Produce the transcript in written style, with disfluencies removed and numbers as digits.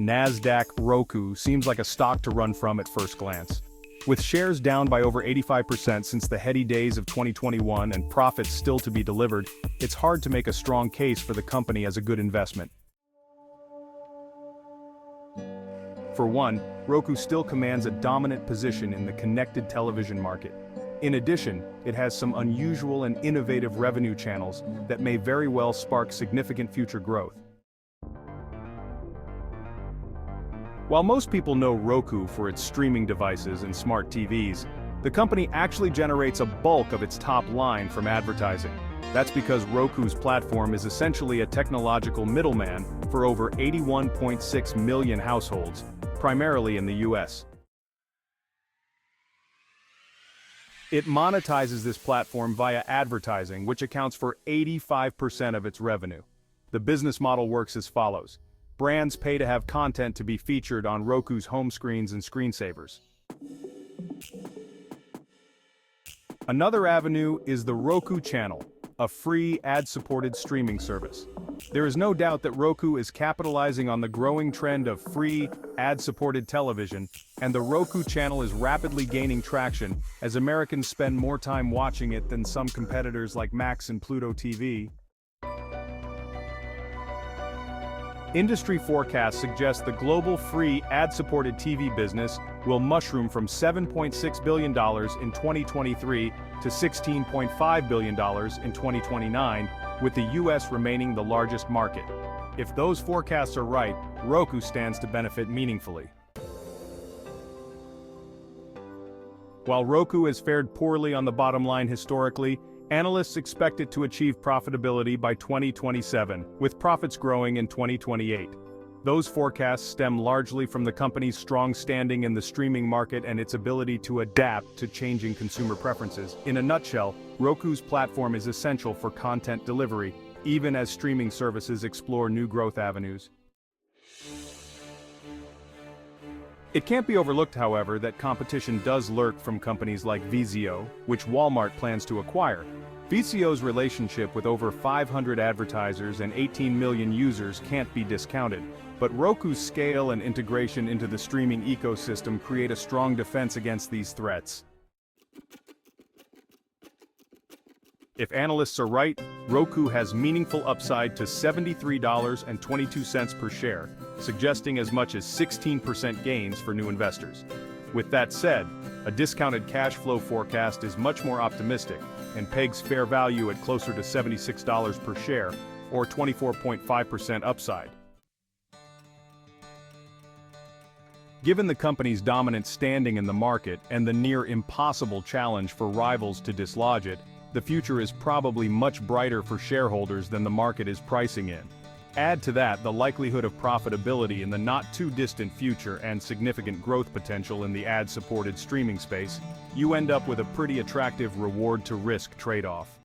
NASDAQ Roku seems like a stock to run from at first glance. With shares down by over 85% since the heady days of 2021 and profits still to be delivered, it's hard to make a strong case for the company as a good investment. For one, Roku still commands a dominant position in the connected television market. In addition, it has some unusual and innovative revenue channels that may very well spark significant future growth. While most people know Roku for its streaming devices and smart TVs, the company actually generates a bulk of its top line from advertising. That's because Roku's platform is essentially a technological middleman for over 81.6 million households, primarily in the US. It monetizes this platform via advertising, which accounts for 85% of its revenue. The business model works as follows. Brands pay to have content to be featured on Roku's home screens and screensavers. Another avenue is the Roku Channel, a free ad-supported streaming service. There is no doubt that Roku is capitalizing on the growing trend of free, ad-supported television, and the Roku Channel is rapidly gaining traction as Americans spend more time watching it than some competitors like Max and Pluto TV. Industry forecasts suggest the global free ad-supported TV business will mushroom from $7.6 billion in 2023 to $16.5 billion in 2029, with the US remaining the largest market. If those forecasts are right, Roku stands to benefit meaningfully. While Roku has fared poorly on the bottom line historically, analysts expect it to achieve profitability by 2027, with profits growing in 2028. Those forecasts stem largely from the company's strong standing in the streaming market and its ability to adapt to changing consumer preferences. In a nutshell, Roku's platform is essential for content delivery, even as streaming services explore new growth avenues. It can't be overlooked, however, that competition does lurk from companies like Vizio, which Walmart plans to acquire. Vizio's relationship with over 500 advertisers and 18 million users can't be discounted, but Roku's scale and integration into the streaming ecosystem create a strong defense against these threats. If analysts are right, Roku has meaningful upside to $73.22 per share, suggesting as much as 16% gains for new investors. With that said, a discounted cash flow forecast is much more optimistic and pegs fair value at closer to $76 per share, or 24.5% upside. Given the company's dominant standing in the market and the near impossible challenge for rivals to dislodge it, the future is probably much brighter for shareholders than the market is pricing in. Add to that the likelihood of profitability in the not-too-distant future and significant growth potential in the ad-supported streaming space, you end up with a pretty attractive reward-to-risk trade-off.